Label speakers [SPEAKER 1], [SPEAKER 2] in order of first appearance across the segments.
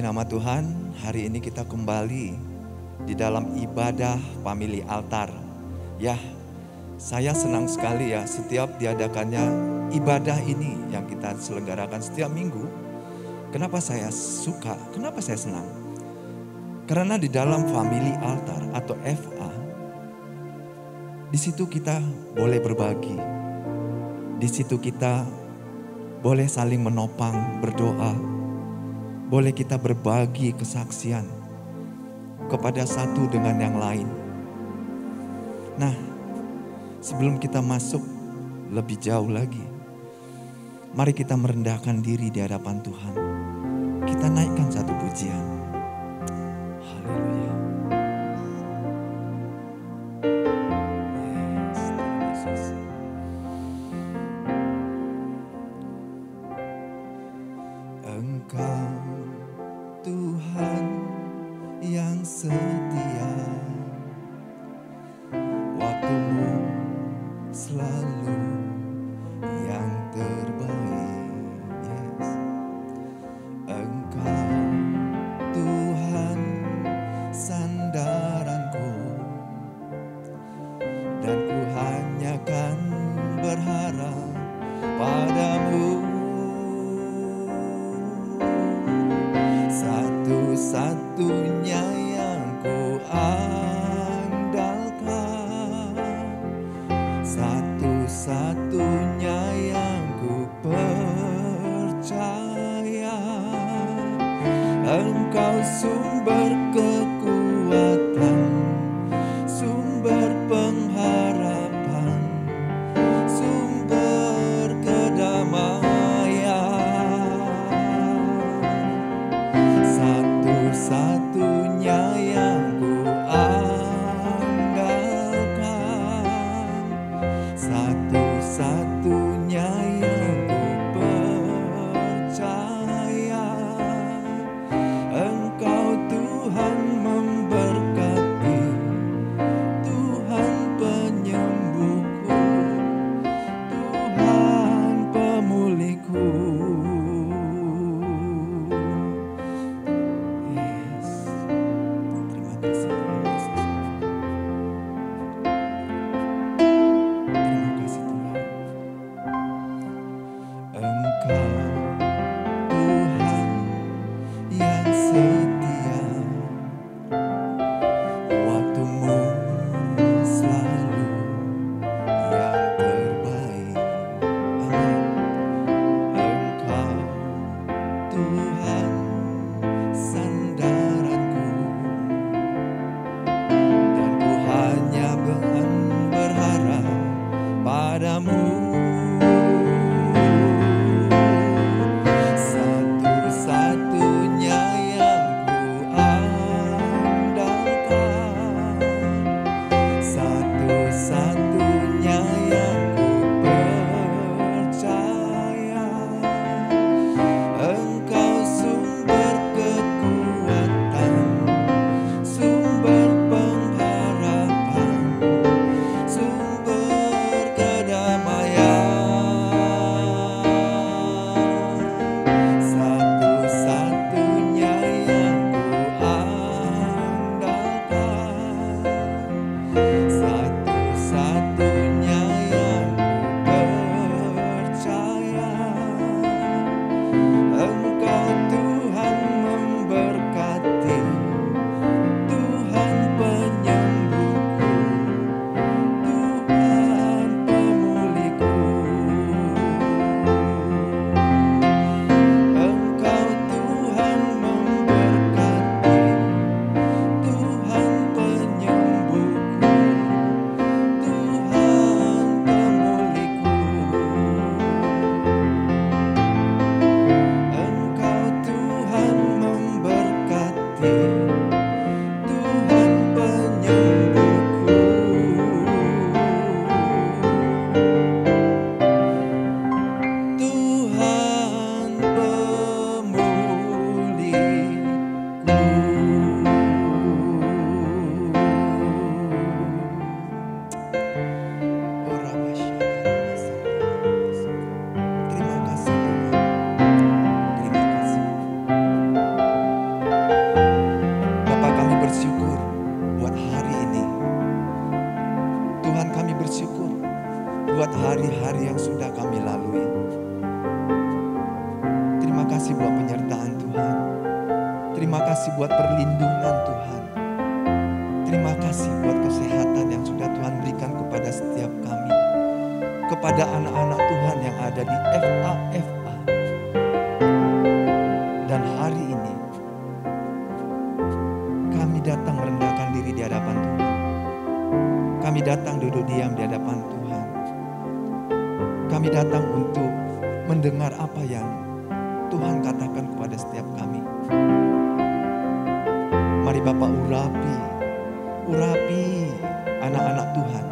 [SPEAKER 1] Puji nama Tuhan, hari ini kita kembali di dalam ibadah family altar. Ya, saya senang sekali ya setiap diadakannya ibadah ini yang kita selenggarakan setiap minggu. Kenapa saya suka? Kenapa saya senang? Karena di dalam family altar atau FA, di situ kita boleh berbagi. Di situ kita boleh saling menopang, berdoa. Boleh kita berbagi kesaksian kepada satu dengan yang lain. Nah, sebelum kita masuk lebih jauh lagi, mari kita merendahkan diri di hadapan Tuhan. Kita naikkan satu pujian. Haleluya. Yes, Tuhan Yesus. Engkau Tuhan yang setia, waktumu selalu yang terbaik. Yes. Engkau Tuhan sandaranku, dan ku hanya kan berharap padamu. Satu-satunya yang ku andalkan, satu-satunya yang ku percaya. Engkau sumber kekuatan, sumber pengharapan, sumber kedamaian. Satu-satunya yang ku andalkan, satu-satunya yang ku percaya. Engkau Tuhan memberkati, Tuhan penyembuhku, Tuhan pemulihku. Damai Tuhan, kami bersyukur buat hari-hari yang sudah kami lalui. Terima kasih buat penyertaan Tuhan. Terima kasih buat perlindungan Tuhan. Terima kasih buat kesehatan yang sudah Tuhan berikan kepada setiap kami. Kepada anak-anak Tuhan yang ada di FA. Dan hari ini kami datang merendahkan diri di hadapan Tuhan. Kami datang duduk diam di hadapan Tuhan. Kami datang untuk mendengar apa yang Tuhan katakan kepada setiap kami. Mari Bapak urapi anak-anak Tuhan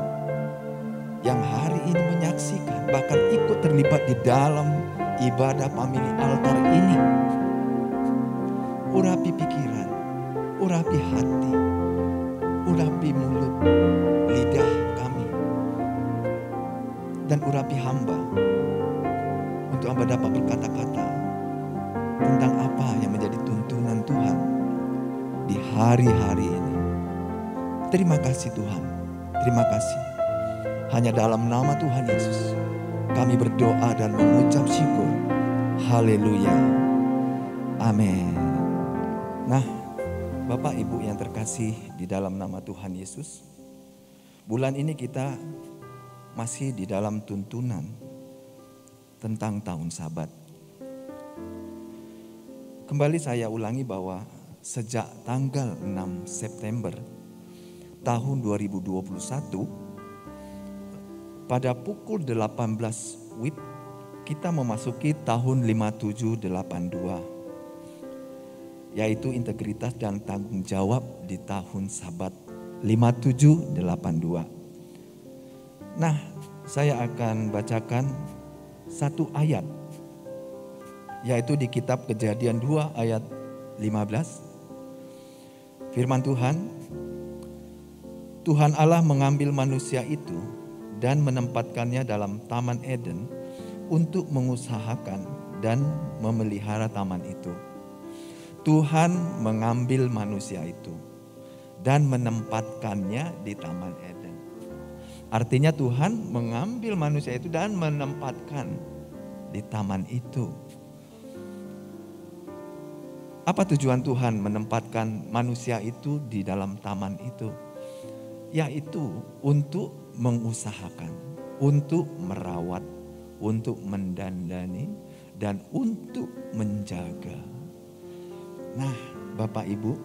[SPEAKER 1] yang hari ini menyaksikan, bahkan ikut terlibat di dalam ibadah family altar ini. Urapi pikiran, urapi hati, urapi mulut, lidah kami, dan urapi hamba untuk hamba dapat berkata-kata tentang apa yang menjadi tuntunan Tuhan di hari-hari ini. Terima kasih Tuhan, terima kasih. Hanya dalam nama Tuhan Yesus kami berdoa dan mengucap syukur. Haleluya. Amin. Nah, Bapak Ibu yang terkasih di dalam nama Tuhan Yesus, bulan ini kita masih di dalam tuntunan tentang tahun Sabat. Kembali saya ulangi bahwa sejak tanggal 6 September tahun 2021 pada pukul 18 WIB kita memasuki tahun 5782, yaitu integritas dan tanggung jawab di tahun Sabat 5782. Nah, saya akan bacakan satu ayat, yaitu di kitab Kejadian 2 ayat 15. Firman Tuhan Allah mengambil manusia itu dan menempatkannya dalam Taman Eden untuk mengusahakan dan memelihara taman itu. Tuhan mengambil manusia itu dan menempatkannya di Taman Eden. Artinya Tuhan mengambil manusia itu dan menempatkan di taman itu. Apa tujuan Tuhan menempatkan manusia itu di dalam taman itu? Yaitu untuk mengusahakan, untuk merawat, untuk mendandani, dan untuk menjaga. Nah, Bapak Ibu,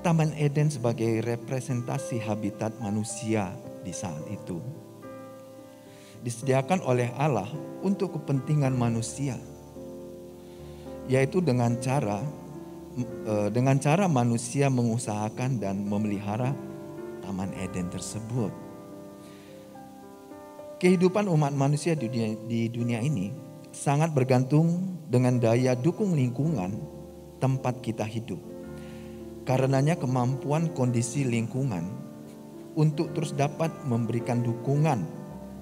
[SPEAKER 1] Taman Eden sebagai representasi habitat manusia di saat itu disediakan oleh Allah untuk kepentingan manusia, yaitu dengan cara manusia mengusahakan dan memelihara Taman Eden tersebut. Kehidupan umat manusia di dunia ini sangat bergantung dengan daya dukung lingkungan tempat kita hidup. Karenanya kemampuan kondisi lingkungan untuk terus dapat memberikan dukungan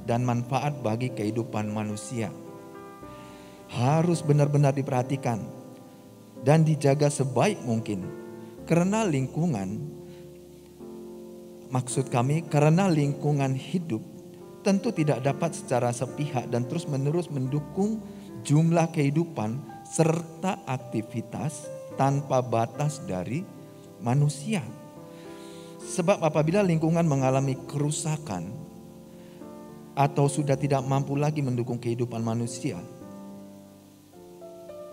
[SPEAKER 1] dan manfaat bagi kehidupan manusia harus benar-benar diperhatikan dan dijaga sebaik mungkin. Karena lingkungan hidup tentu tidak dapat secara sepihak dan terus-menerus mendukung jumlah kehidupan serta aktivitas tanpa batas dari manusia. Sebab apabila lingkungan mengalami kerusakan atau sudah tidak mampu lagi mendukung kehidupan manusia,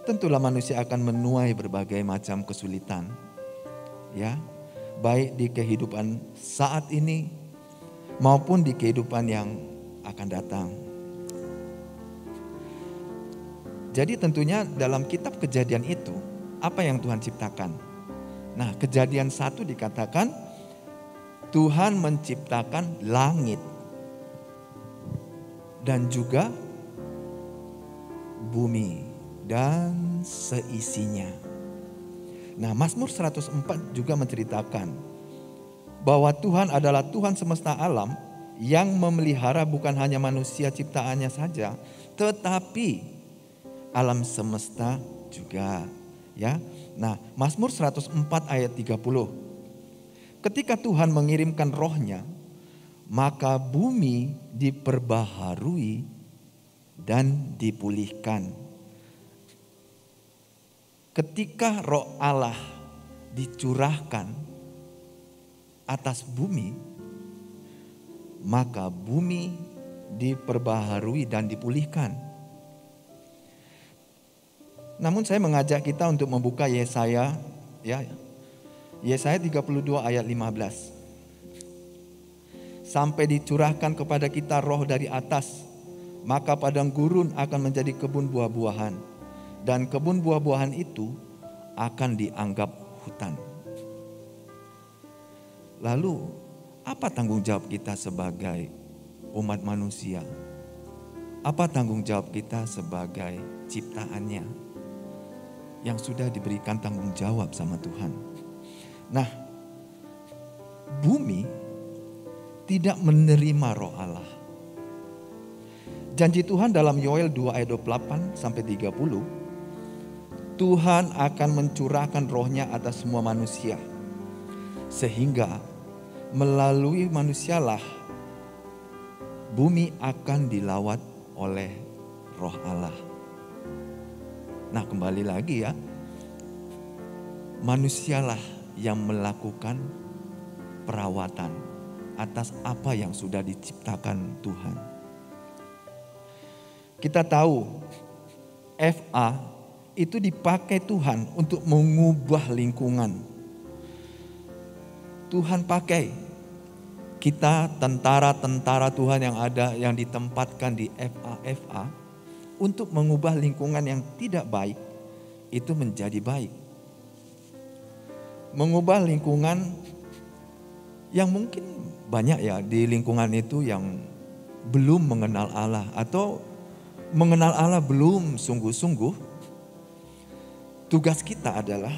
[SPEAKER 1] tentulah manusia akan menuai berbagai macam kesulitan. Ya, baik di kehidupan saat ini maupun di kehidupan yang akan datang. Jadi tentunya dalam kitab Kejadian itu, apa yang Tuhan ciptakan? Nah, Kejadian 1 dikatakan Tuhan menciptakan langit dan juga bumi dan seisinya. Nah, Mazmur 104 juga menceritakan bahwa Tuhan adalah Tuhan semesta alam yang memelihara bukan hanya manusia ciptaannya saja, tetapi alam semesta juga, ya. Nah, Mazmur 104 ayat 30. Ketika Tuhan mengirimkan rohnya maka bumi diperbaharui dan dipulihkan. Ketika Roh Allah dicurahkan atas bumi, maka bumi diperbaharui dan dipulihkan. Namun saya mengajak kita untuk membuka Yesaya, ya, Yesaya 32 ayat 15. Sampai dicurahkan kepada kita roh dari atas, maka padang gurun akan menjadi kebun buah-buahan, dan kebun buah-buahan itu akan dianggap hutan. Lalu, apa tanggung jawab kita sebagai umat manusia? Apa tanggung jawab kita sebagai ciptaannya yang sudah diberikan tanggung jawab sama Tuhan? Nah, bumi tidak menerima Roh Allah. Janji Tuhan dalam Yoel 2 ayat 28 sampai 30, Tuhan akan mencurahkan rohnya atas semua manusia, sehingga melalui manusialah bumi akan dilawat oleh Roh Allah. Nah, kembali lagi ya, manusialah yang melakukan perawatan atas apa yang sudah diciptakan Tuhan. Kita tahu FA itu dipakai Tuhan untuk mengubah lingkungan. Tuhan pakai kita, tentara-tentara Tuhan yang ada, yang ditempatkan di FA untuk mengubah lingkungan yang tidak baik itu menjadi baik. Mengubah lingkungan yang mungkin banyak ya di lingkungan itu yang belum mengenal Allah atau mengenal Allah belum sungguh-sungguh. Tugas kita adalah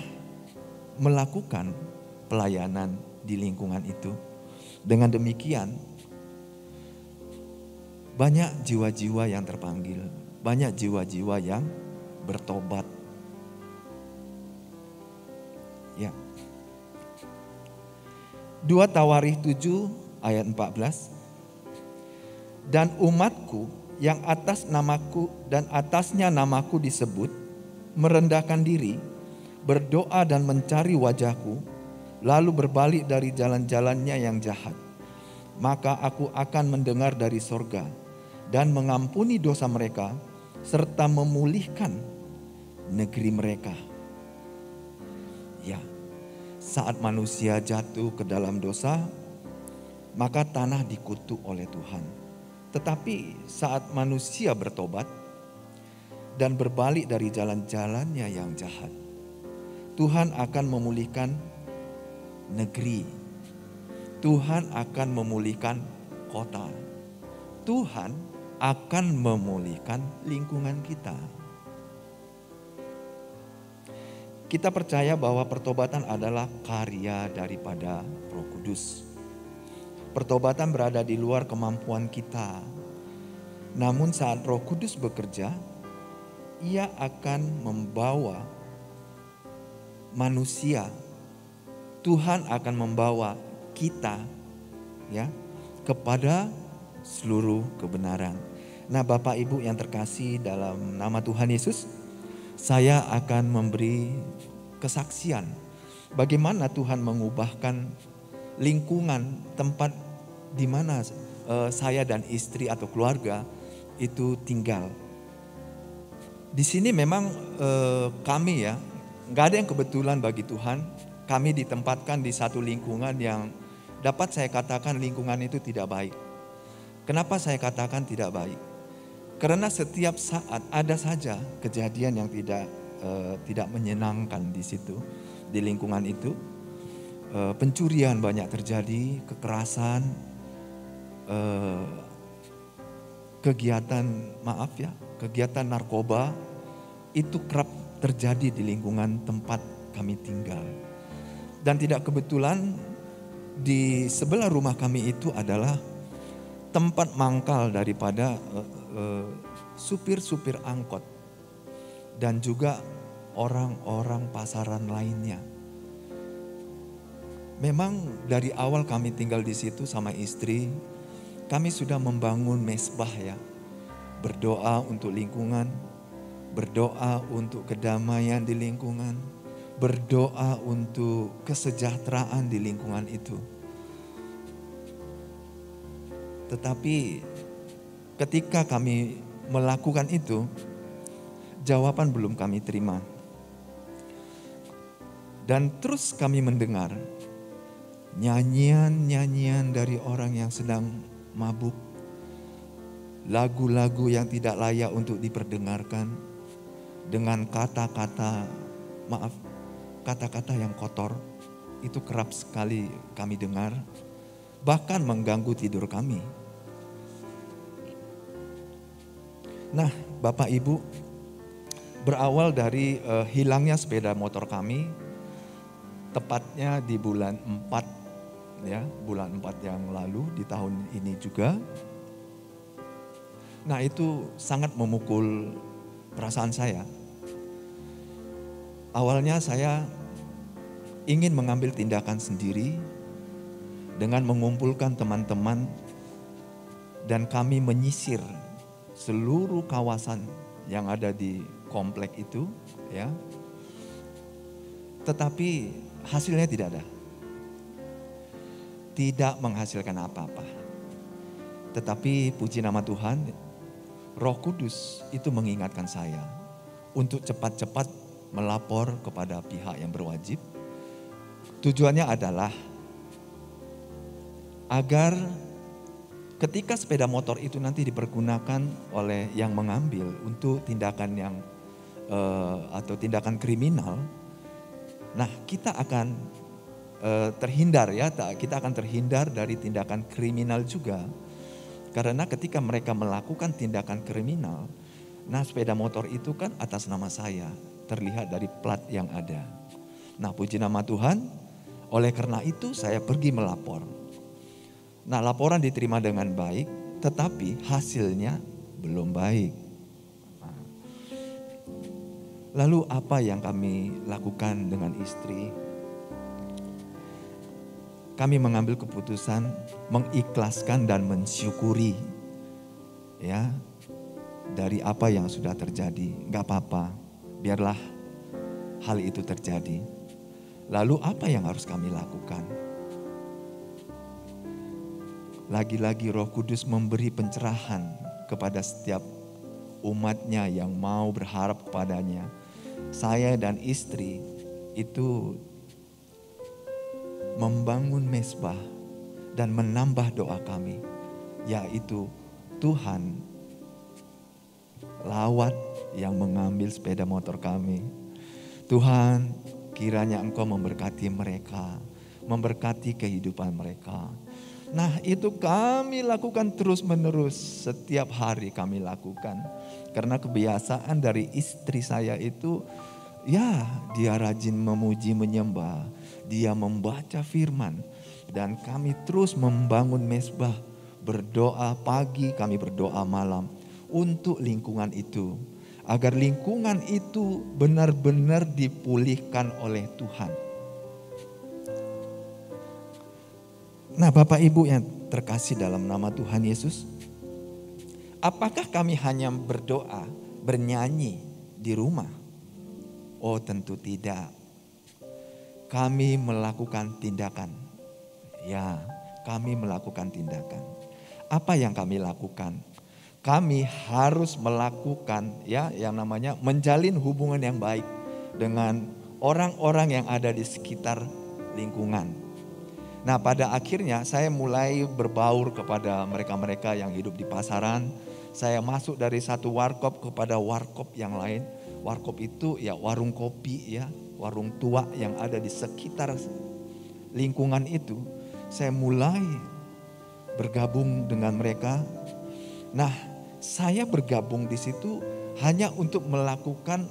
[SPEAKER 1] melakukan pelayanan di lingkungan itu. Dengan demikian, banyak jiwa-jiwa yang terpanggil, banyak jiwa-jiwa yang bertobat. Ya. 2 Tawarikh 7 ayat 14. Dan umatku yang atas namaku dan atasnya namaku disebut, merendahkan diri, berdoa dan mencari wajahku, lalu berbalik dari jalan-jalannya yang jahat, maka aku akan mendengar dari sorga dan mengampuni dosa mereka, serta memulihkan negeri mereka. Ya, saat manusia jatuh ke dalam dosa, maka tanah dikutuk oleh Tuhan. Tetapi saat manusia bertobat dan berbalik dari jalan-jalannya yang jahat, Tuhan akan memulihkan negeri. Tuhan akan memulihkan kota. Tuhan akan memulihkan lingkungan kita. Kita percaya bahwa pertobatan adalah karya daripada Roh Kudus. Pertobatan berada di luar kemampuan kita. Namun saat Roh Kudus bekerja, Ia akan membawa manusia. Tuhan akan membawa kita ya kepada seluruh kebenaran. Nah, Bapak Ibu yang terkasih dalam nama Tuhan Yesus, saya akan memberi kesaksian bagaimana Tuhan mengubahkan lingkungan tempat di mana saya dan istri atau keluarga itu tinggal. Di sini memang kami ya, nggak ada yang kebetulan bagi Tuhan. Kami ditempatkan di satu lingkungan yang dapat saya katakan lingkungan itu tidak baik. Kenapa saya katakan tidak baik? Karena setiap saat ada saja kejadian yang tidak menyenangkan di situ, di lingkungan itu. Pencurian banyak terjadi, kekerasan, kegiatan narkoba itu kerap terjadi di lingkungan tempat kami tinggal. Dan tidak kebetulan di sebelah rumah kami itu adalah tempat mangkal daripada supir-supir angkot dan juga orang-orang pasaran lainnya. Memang dari awal kami tinggal di situ sama istri, kami sudah membangun mesbah ya. Berdoa untuk lingkungan, berdoa untuk kedamaian di lingkungan, berdoa untuk kesejahteraan di lingkungan itu. Tetapi ketika kami melakukan itu, jawaban belum kami terima. Dan terus kami mendengar nyanyian-nyanyian dari orang yang sedang mabuk, lagu-lagu yang tidak layak untuk diperdengarkan, dengan kata-kata yang kotor. Itu kerap sekali kami dengar, bahkan mengganggu tidur kami. Nah, Bapak Ibu, berawal dari hilangnya sepeda motor kami, tepatnya di bulan 4 ya, bulan 4 yang lalu di tahun ini juga. Nah, itu sangat memukul perasaan saya. Awalnya saya ingin mengambil tindakan sendiri dengan mengumpulkan teman-teman dan kami menyisir seluruh kawasan yang ada di komplek itu ya. Tetapi hasilnya tidak ada. Tidak menghasilkan apa-apa. Tetapi puji nama Tuhan, Roh Kudus itu mengingatkan saya untuk cepat-cepat melapor kepada pihak yang berwajib. Tujuannya adalah agar ketika sepeda motor itu nanti dipergunakan oleh yang mengambil untuk tindakan yang atau tindakan kriminal, nah kita akan terhindar ya, kita akan terhindar dari tindakan kriminal juga. Karena ketika mereka melakukan tindakan kriminal, nah sepeda motor itu kan atas nama saya, terlihat dari plat yang ada. Nah puji nama Tuhan, oleh karena itu saya pergi melapor. Nah laporan diterima dengan baik, tetapi hasilnya belum baik. Lalu apa yang kami lakukan dengan istri? Kami mengambil keputusan mengikhlaskan dan mensyukuri ya dari apa yang sudah terjadi. Gak apa-apa, biarlah hal itu terjadi. Lalu apa yang harus kami lakukan? Lagi-lagi Roh Kudus memberi pencerahan kepada setiap umatnya yang mau berharap kepadanya. Saya dan istri itu membangun mesbah dan menambah doa kami, yaitu Tuhan lawat yang mengambil sepeda motor kami. Tuhan, kiranya Engkau memberkati mereka, memberkati kehidupan mereka. Nah itu kami lakukan terus menerus, setiap hari kami lakukan. Karena kebiasaan dari istri saya itu, ya dia rajin memuji menyembah, dia membaca firman. Dan kami terus membangun mesbah, berdoa pagi, kami berdoa malam untuk lingkungan itu. Agar lingkungan itu benar-benar dipulihkan oleh Tuhan. Nah Bapak Ibu yang terkasih dalam nama Tuhan Yesus, apakah kami hanya berdoa, bernyanyi di rumah? Oh tentu tidak. Kami melakukan tindakan. Ya, kami melakukan tindakan. Apa yang kami lakukan? Kami harus melakukan ya yang namanya menjalin hubungan yang baik dengan orang-orang yang ada di sekitar lingkungan. Nah pada akhirnya saya mulai berbaur kepada mereka-mereka yang hidup di pasaran. Saya masuk dari satu warkop kepada warkop yang lain. Warkop itu ya warung kopi ya, warung tua yang ada di sekitar lingkungan itu. Saya mulai bergabung dengan mereka. Nah saya bergabung di situ hanya untuk melakukan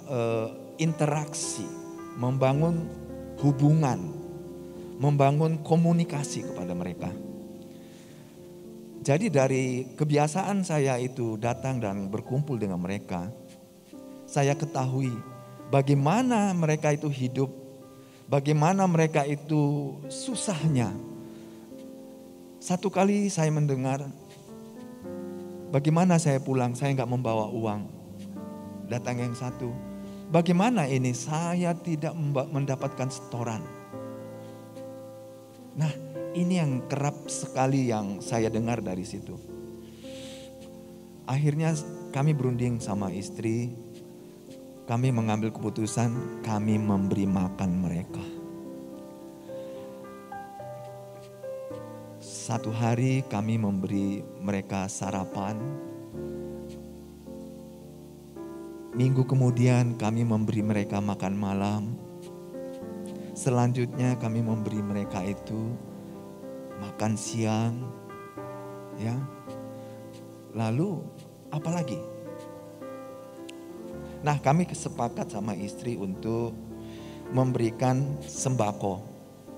[SPEAKER 1] interaksi, membangun hubungan, membangun komunikasi kepada mereka. Jadi dari kebiasaan saya itu datang dan berkumpul dengan mereka, saya ketahui bagaimana mereka itu hidup, bagaimana mereka itu susahnya. Satu kali saya mendengar Bagaimana saya pulang, saya nggak membawa uang. Datang yang satu, bagaimana ini saya tidak mendapatkan setoran. Nah, ini yang kerap sekali yang saya dengar dari situ. Akhirnya kami berunding sama istri, kami mengambil keputusan, kami memberi makan mereka. Satu hari kami memberi mereka sarapan. Minggu kemudian kami memberi mereka makan malam. Selanjutnya kami memberi mereka itu makan siang. Ya. Lalu apa lagi? Nah, kami sepakat sama istri untuk memberikan sembako.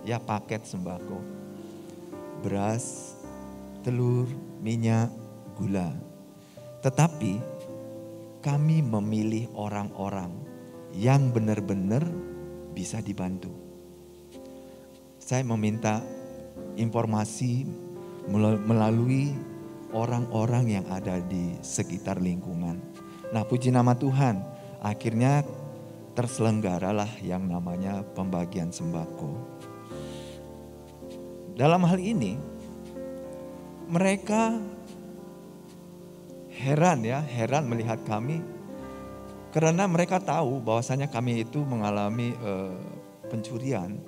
[SPEAKER 1] Ya, paket sembako. Beras, telur, minyak, gula. Tetapi kami memilih orang-orang yang benar-benar bisa dibantu. Saya meminta informasi melalui orang-orang yang ada di sekitar lingkungan. Nah, puji nama Tuhan, akhirnya terselenggaralah yang namanya pembagian sembako. Dalam hal ini, mereka heran melihat kami, karena mereka tahu bahwasanya kami itu mengalami pencurian.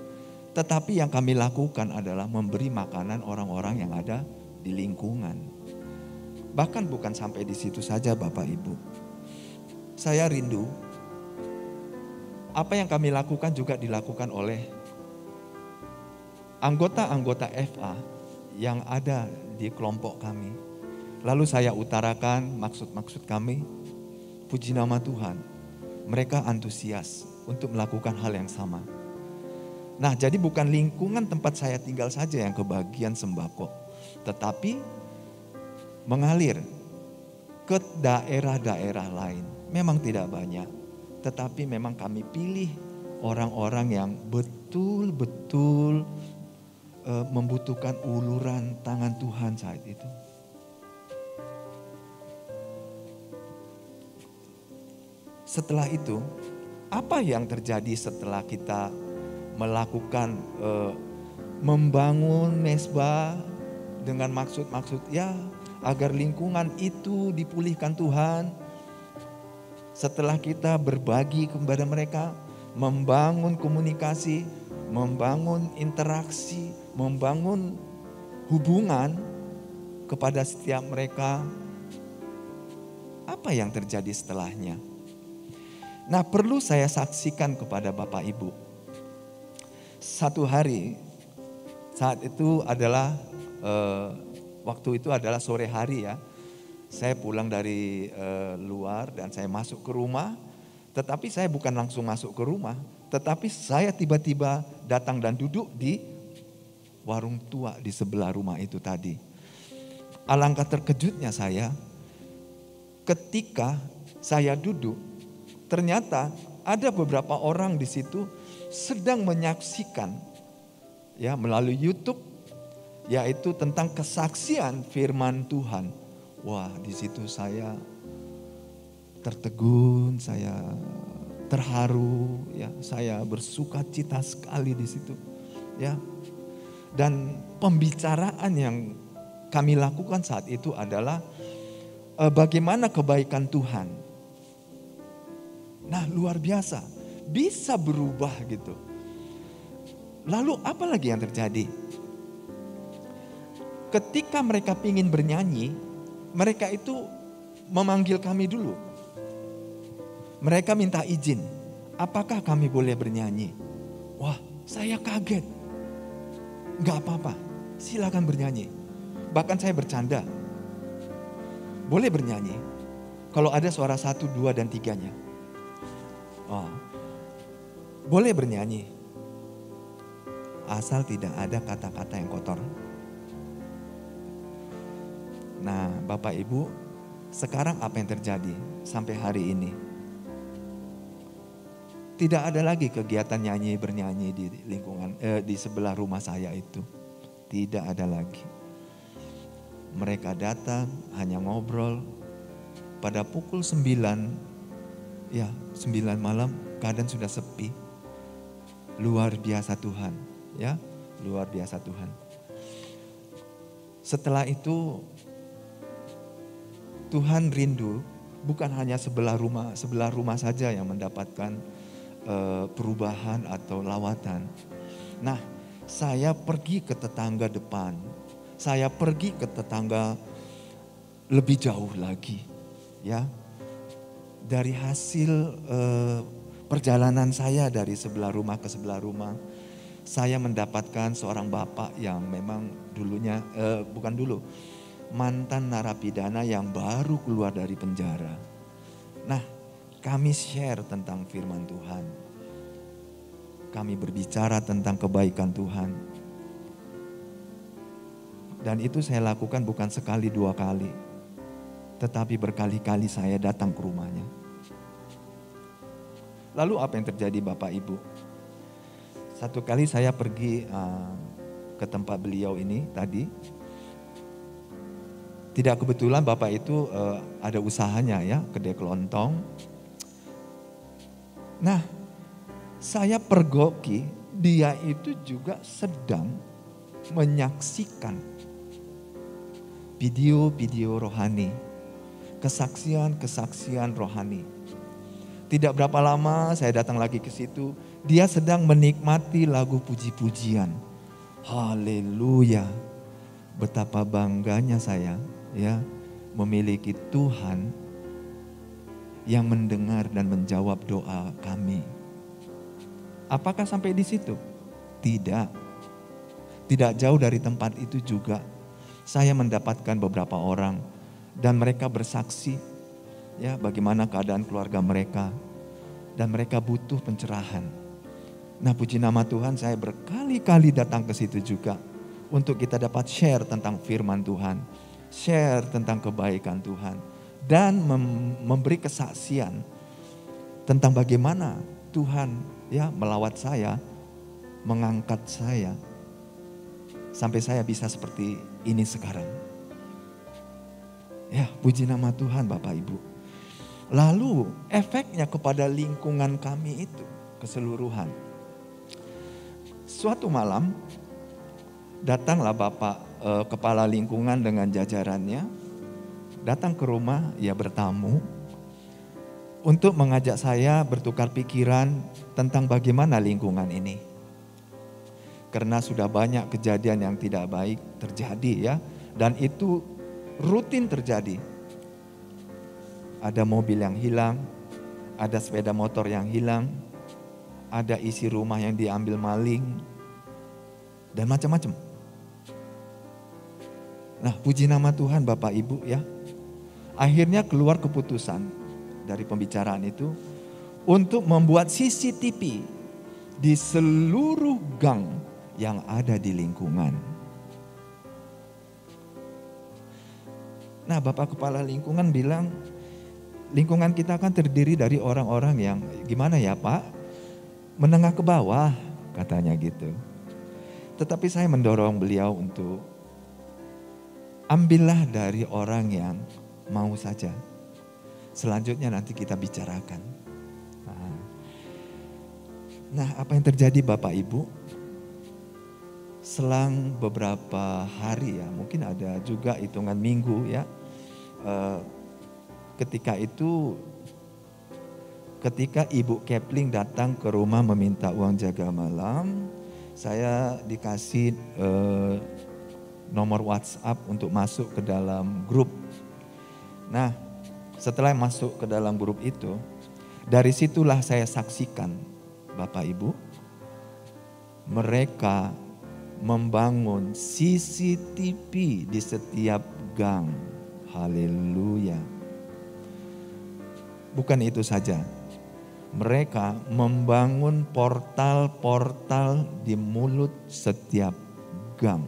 [SPEAKER 1] Tetapi yang kami lakukan adalah memberi makanan orang-orang yang ada di lingkungan. Bahkan bukan sampai di situ saja Bapak Ibu. Saya rindu, apa yang kami lakukan juga dilakukan oleh anggota-anggota FA yang ada di kelompok kami. Lalu saya utarakan maksud-maksud kami. Puji nama Tuhan, mereka antusias untuk melakukan hal yang sama. Nah, jadi bukan lingkungan tempat saya tinggal saja yang kebagian sembako, tetapi mengalir ke daerah-daerah lain. Memang tidak banyak, tetapi memang kami pilih orang-orang yang betul-betul membutuhkan uluran tangan Tuhan saat itu. Setelah itu, apa yang terjadi setelah kita melakukan membangun mesbah dengan maksud-maksud ya agar lingkungan itu dipulihkan Tuhan. Setelah kita berbagi kepada mereka, membangun komunikasi, membangun interaksi, membangun hubungan kepada setiap mereka. Apa yang terjadi setelahnya? Nah, perlu saya saksikan kepada Bapak Ibu. Satu hari, saat itu adalah waktu itu adalah sore hari ya. Saya pulang dari luar dan saya masuk ke rumah. Tetapi saya bukan langsung masuk ke rumah, tetapi saya tiba-tiba datang dan duduk di warung tua di sebelah rumah itu tadi. Alangkah terkejutnya saya ketika saya duduk, ternyata ada beberapa orang di situ sedang menyaksikan ya melalui YouTube, yaitu tentang kesaksian firman Tuhan. Wah, di situ saya tertegun, saya terharu, ya, saya bersuka cita sekali di situ, ya. Dan pembicaraan yang kami lakukan saat itu adalah bagaimana kebaikan Tuhan. Nah, luar biasa, bisa berubah gitu. Lalu apa lagi yang terjadi? Ketika mereka ingin bernyanyi, mereka itu memanggil kami dulu. Mereka minta izin, apakah kami boleh bernyanyi? Wah, saya kaget. Gak apa-apa, silakan bernyanyi. Bahkan saya bercanda, boleh bernyanyi kalau ada suara 1, 2, dan 3-nya. Oh, boleh bernyanyi, asal tidak ada kata-kata yang kotor. Nah, Bapak Ibu, sekarang apa yang terjadi sampai hari ini? Tidak ada lagi kegiatan nyanyi bernyanyi di lingkungan di sebelah rumah saya itu. Tidak ada lagi. Mereka datang hanya ngobrol. Pada pukul 9, ya 9 malam keadaan sudah sepi. Luar biasa Tuhan, ya luar biasa Tuhan. Setelah itu Tuhan rindu bukan hanya sebelah rumah saja yang mendapatkan perubahan atau lawatan. Nah, saya pergi ke tetangga depan, saya pergi ke tetangga lebih jauh lagi, ya. Dari hasil perjalanan saya dari sebelah rumah ke sebelah rumah, saya mendapatkan seorang bapak yang memang dulunya, mantan narapidana yang baru keluar dari penjara. Nah, kami share tentang firman Tuhan. Kami berbicara tentang kebaikan Tuhan. Dan itu saya lakukan bukan sekali dua kali, tetapi berkali-kali saya datang ke rumahnya. Lalu apa yang terjadi Bapak Ibu? Satu kali saya pergi ke tempat beliau ini tadi. Tidak kebetulan Bapak itu ada usahanya ya, kedai kelontong. Nah, saya pergoki, dia itu juga sedang menyaksikan video-video rohani, kesaksian-kesaksian rohani. Tidak berapa lama saya datang lagi ke situ, dia sedang menikmati lagu puji-pujian. Haleluya. Betapa bangganya saya ya memiliki Tuhan yang mendengar dan menjawab doa kami. Apakah sampai di situ? Tidak. Tidak jauh dari tempat itu juga saya mendapatkan beberapa orang dan mereka bersaksi ya bagaimana keadaan keluarga mereka dan mereka butuh pencerahan. Nah, puji nama Tuhan, saya berkali-kali datang ke situ juga untuk kita dapat share tentang firman Tuhan, share tentang kebaikan Tuhan dan memberi kesaksian tentang bagaimana Tuhan ya melawat saya, mengangkat saya sampai saya bisa seperti ini sekarang. Ya, puji nama Tuhan Bapak Ibu. Lalu efeknya kepada lingkungan kami itu keseluruhan. Suatu malam datanglah Bapak kepala lingkungan dengan jajarannya datang ke rumah, ia bertamu untuk mengajak saya bertukar pikiran tentang bagaimana lingkungan ini. Karena sudah banyak kejadian yang tidak baik terjadi ya, dan itu rutin terjadi. Ada mobil yang hilang, ada sepeda motor yang hilang, ada isi rumah yang diambil maling, dan macam-macam. Nah, puji nama Tuhan Bapak Ibu ya. Akhirnya keluar keputusan dari pembicaraan itu untuk membuat CCTV di seluruh gang yang ada di lingkungan. Nah, Bapak Kepala Lingkungan bilang, lingkungan kita kan terdiri dari orang-orang yang gimana ya Pak? Menengah ke bawah katanya gitu. Tetapi saya mendorong beliau untuk ambillah dari orang yang mau saja. Selanjutnya nanti kita bicarakan. Nah, apa yang terjadi Bapak Ibu? Selang beberapa hari ya, mungkin ada juga hitungan minggu ya. Ketika Ibu Kepling datang ke rumah meminta uang jaga malam, saya dikasih nomor WhatsApp untuk masuk ke dalam grup. Nah, setelah masuk ke dalam grup itu, dari situlah saya saksikan Bapak Ibu, mereka membangun CCTV di setiap gang. Haleluya. Bukan itu saja, mereka membangun portal-portal di mulut setiap gang.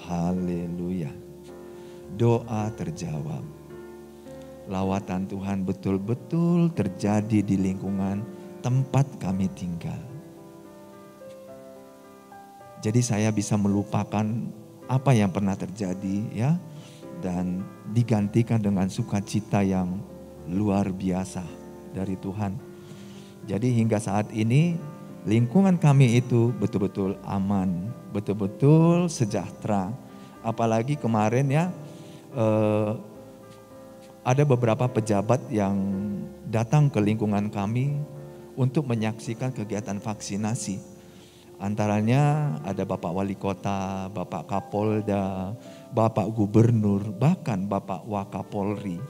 [SPEAKER 1] Haleluya. Doa terjawab. Lawatan Tuhan betul-betul terjadi di lingkungan tempat kami tinggal. Jadi saya bisa melupakan apa yang pernah terjadi ya, dan digantikan dengan sukacita yang luar biasa dari Tuhan. Jadi hingga saat ini lingkungan kami itu betul-betul aman, betul-betul sejahtera. Apalagi kemarin ya, ada beberapa pejabat yang datang ke lingkungan kami untuk menyaksikan kegiatan vaksinasi. Antaranya ada Bapak Wali Kota, Bapak Kapolda, Bapak Gubernur, bahkan Bapak Wakapolri.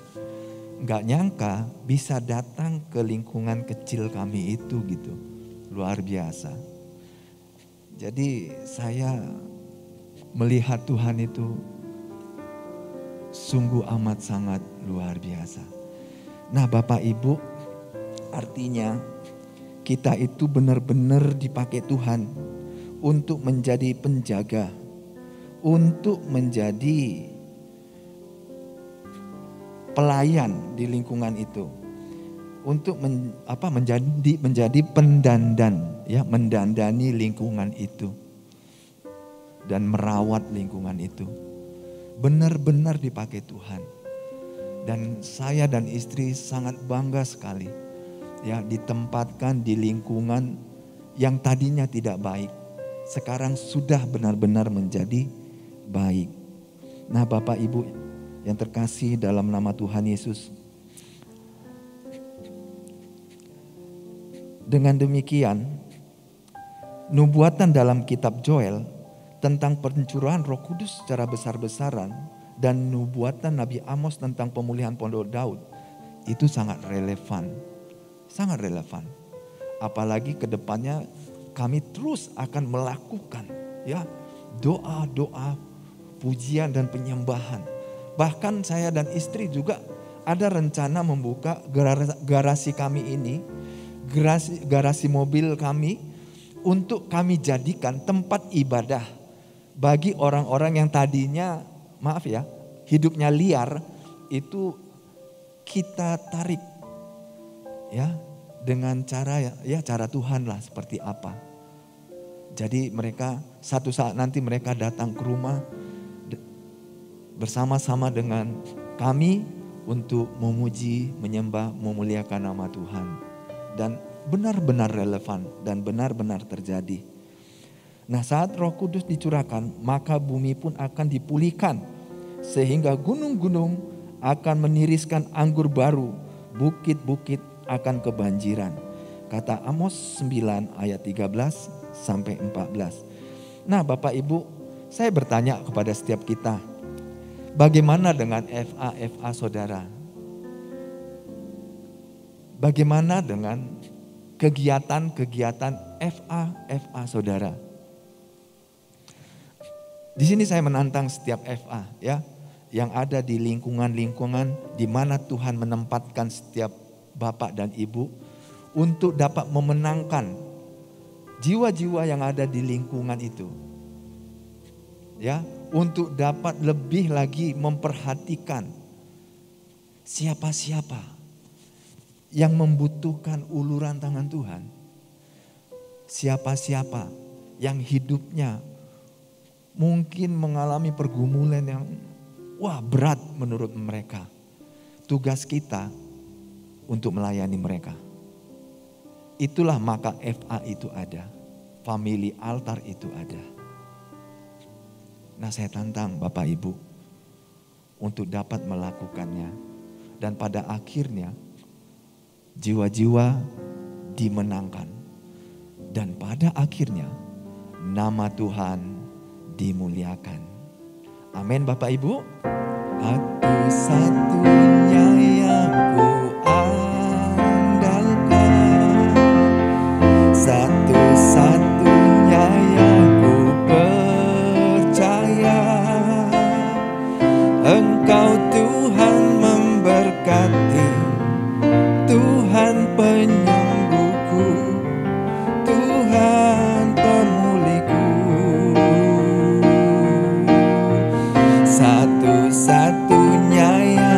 [SPEAKER 1] Nggak nyangka bisa datang ke lingkungan kecil kami itu gitu. Luar biasa. Jadi saya melihat Tuhan itu sungguh amat sangat luar biasa. Nah Bapak Ibu, artinya kita itu benar-benar dipakai Tuhan untuk menjadi penjaga, untuk menjadi pelayan di lingkungan itu, untuk menjadi pendandan, ya, mendandani lingkungan itu dan merawat lingkungan itu. Benar-benar dipakai Tuhan. Dan saya dan istri sangat bangga sekali ya, ditempatkan di lingkungan yang tadinya tidak baik, sekarang sudah benar-benar menjadi baik. Nah Bapak Ibu yang terkasih dalam nama Tuhan Yesus, dengan demikian nubuatan dalam kitab Joel tentang pencurahan Roh Kudus secara besar-besaran dan nubuatan Nabi Amos tentang pemulihan Pondok Daud itu sangat relevan. Sangat relevan. Apalagi ke depannya kami terus akan melakukan ya doa-doa, pujian dan penyembahan. Bahkan saya dan istri juga ada rencana membuka garasi kami ini, garasi mobil kami, untuk kami jadikan tempat ibadah bagi orang-orang yang tadinya, maaf ya, hidupnya liar, itu kita tarik ya dengan cara cara Tuhan lah, seperti apa. Jadi mereka satu saat nanti mereka datang ke rumah bersama-sama dengan kami untuk memuji, menyembah, memuliakan nama Tuhan. Dan benar-benar relevan dan benar-benar terjadi. Nah saat Roh Kudus dicurahkan, maka bumi pun akan dipulihkan. Sehingga gunung-gunung akan meniriskan anggur baru, bukit-bukit akan kebanjiran. Kata Amos 9 ayat 13 sampai 14. Nah Bapak Ibu, saya bertanya kepada setiap kita, bagaimana dengan FA saudara? Bagaimana dengan kegiatan-kegiatan FA saudara? Di sini saya menantang setiap FA ya, yang ada di lingkungan-lingkungan di mana Tuhan menempatkan setiap bapak dan ibu untuk dapat memenangkan jiwa-jiwa yang ada di lingkungan itu. Ya, untuk dapat lebih lagi memperhatikan siapa-siapa yang membutuhkan uluran tangan Tuhan. Siapa-siapa yang hidupnya mungkin mengalami pergumulan yang berat menurut mereka. Tugas kita untuk melayani mereka. Itulah maka FA itu ada. Family Altar itu ada. Nah saya tantang Bapak Ibu untuk dapat melakukannya. Dan pada akhirnya jiwa-jiwa dimenangkan. Dan pada akhirnya nama Tuhan dimuliakan. Amin Bapak Ibu. Aku satunya yang ku andalkan, satu-satunya yang ku percaya. Engkau Tuhan memberkati, Tuhan penyembuhku, Tuhan pemulihku. Satu-satunya yang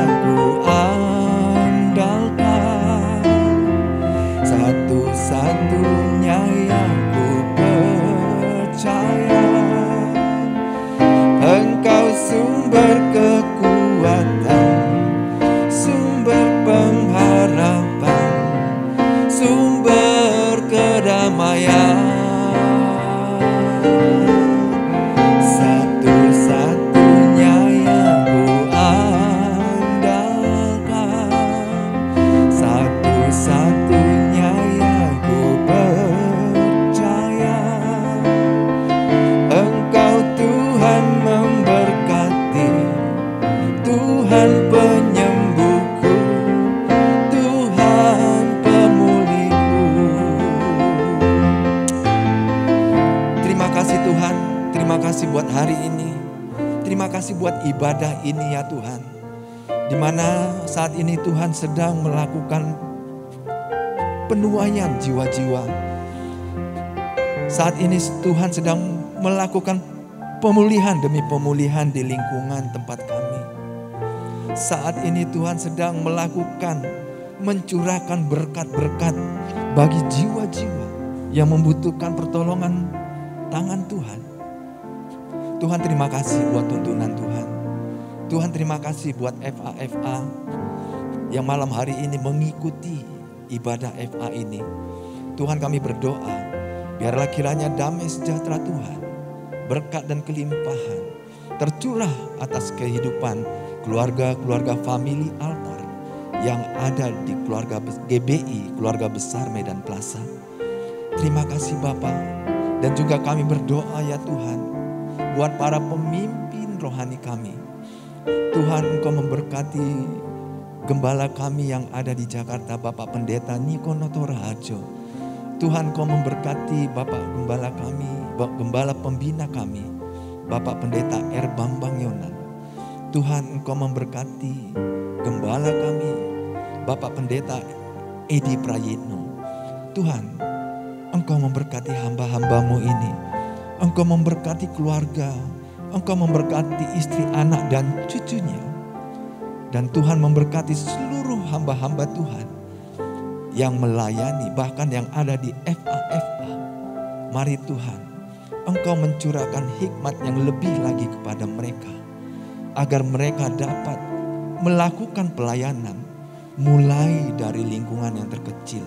[SPEAKER 1] buat ibadah ini ya Tuhan. Di mana saat ini Tuhan sedang melakukan penuaian jiwa-jiwa. Saat ini Tuhan sedang melakukan pemulihan demi pemulihan di lingkungan tempat kami. Saat ini Tuhan sedang melakukan, mencurahkan berkat-berkat bagi jiwa-jiwa yang membutuhkan pertolongan tangan Tuhan. Tuhan terima kasih buat tuntunan Tuhan. Tuhan terima kasih buat FA-FA yang malam hari ini mengikuti ibadah FA ini. Tuhan kami berdoa, biarlah kiranya damai sejahtera Tuhan, berkat dan kelimpahan tercurah atas kehidupan keluarga-keluarga family altar yang ada di keluarga GBI, keluarga besar Medan Plaza. Terima kasih Bapa. Dan juga kami berdoa ya Tuhan, buat para pemimpin rohani kami. Tuhan Engkau memberkati gembala kami yang ada di Jakarta, Bapak Pendeta Niko Notoraharjo. Tuhan Engkau memberkati Bapak Gembala kami, Gembala Pembina kami, Bapak Pendeta R. Bambang Yonan. Tuhan Engkau memberkati Gembala kami, Bapak Pendeta Edi Prayitno. Tuhan Engkau memberkati hamba-hambamu ini. Engkau memberkati keluarga, Engkau memberkati istri, anak dan cucunya. Dan Tuhan memberkati seluruh hamba-hamba Tuhan yang melayani, bahkan yang ada di FA-FA. Mari Tuhan, Engkau mencurahkan hikmat yang lebih lagi kepada mereka, agar mereka dapat melakukan pelayanan mulai dari lingkungan yang terkecil,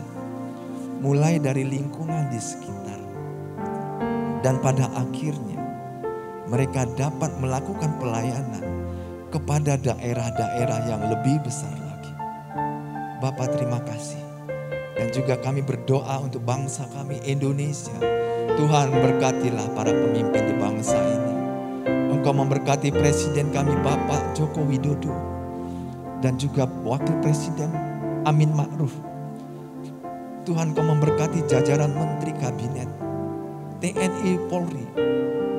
[SPEAKER 1] mulai dari lingkungan di sekitar. Dan pada akhirnya mereka dapat melakukan pelayanan kepada daerah-daerah yang lebih besar lagi. Bapak terima kasih. Dan juga kami berdoa untuk bangsa kami Indonesia. Tuhan berkatilah para pemimpin di bangsa ini. Engkau memberkati Presiden kami Bapak Joko Widodo. Dan juga Wakil Presiden Amin Ma'ruf. Tuhan Engkau memberkati jajaran Menteri Kabinet, TNI, Polri.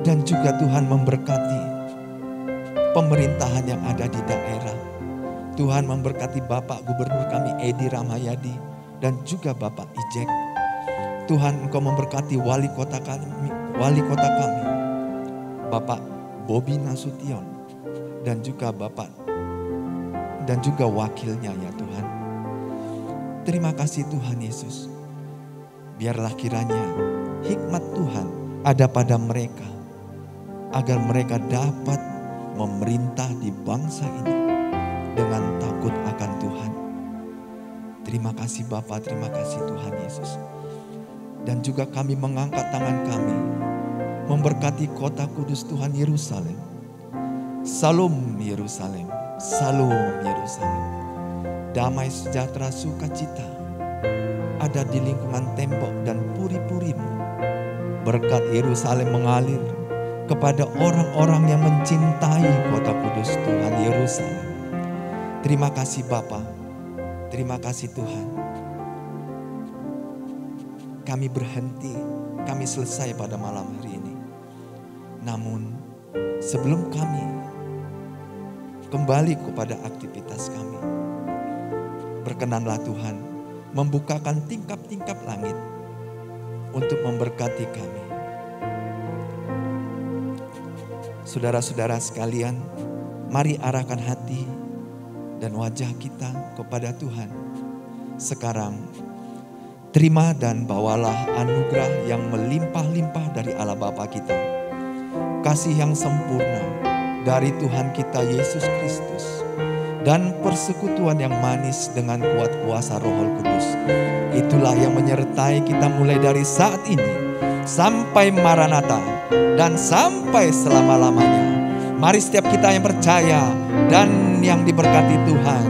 [SPEAKER 1] Dan juga Tuhan memberkati pemerintahan yang ada di daerah. Tuhan memberkati Bapak Gubernur kami Edi Rahmayadi dan juga Bapak Ijek. Tuhan Engkau memberkati wali kota kami Bapak Bobi Nasution dan juga Bapak dan juga wakilnya ya Tuhan. Terima kasih Tuhan Yesus. Biarlah kiranya hikmat Tuhan ada pada mereka, agar mereka dapat memerintah di bangsa ini dengan takut akan Tuhan. Terima kasih Bapa, terima kasih Tuhan Yesus. Dan juga kami mengangkat tangan kami, memberkati kota kudus Tuhan Yerusalem. Salam Yerusalem, salam Yerusalem. Damai sejahtera sukacita ada di lingkungan tembok dan puri-purimu. Berkat Yerusalem mengalir kepada orang-orang yang mencintai kota kudus Tuhan Yerusalem. Terima kasih Bapa, terima kasih Tuhan. Kami berhenti, kami selesai pada malam hari ini. Namun sebelum kami kembali kepada aktivitas kami, berkenanlah Tuhan membukakan tingkap-tingkap langit untuk memberkati kami. Saudara-saudara sekalian, mari arahkan hati dan wajah kita kepada Tuhan. Sekarang, terima dan bawalah anugerah yang melimpah-limpah dari Allah Bapa kita. Kasih yang sempurna dari Tuhan kita Yesus Kristus. Dan persekutuan yang manis dengan kuat kuasa Roh Kudus. Itulah yang menyertai kita mulai dari saat ini sampai Maranatha dan sampai selama-lamanya. Mari setiap kita yang percaya dan yang diberkati Tuhan,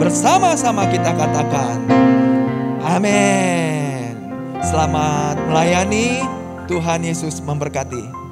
[SPEAKER 1] bersama-sama kita katakan amin. Selamat melayani, Tuhan Yesus memberkati.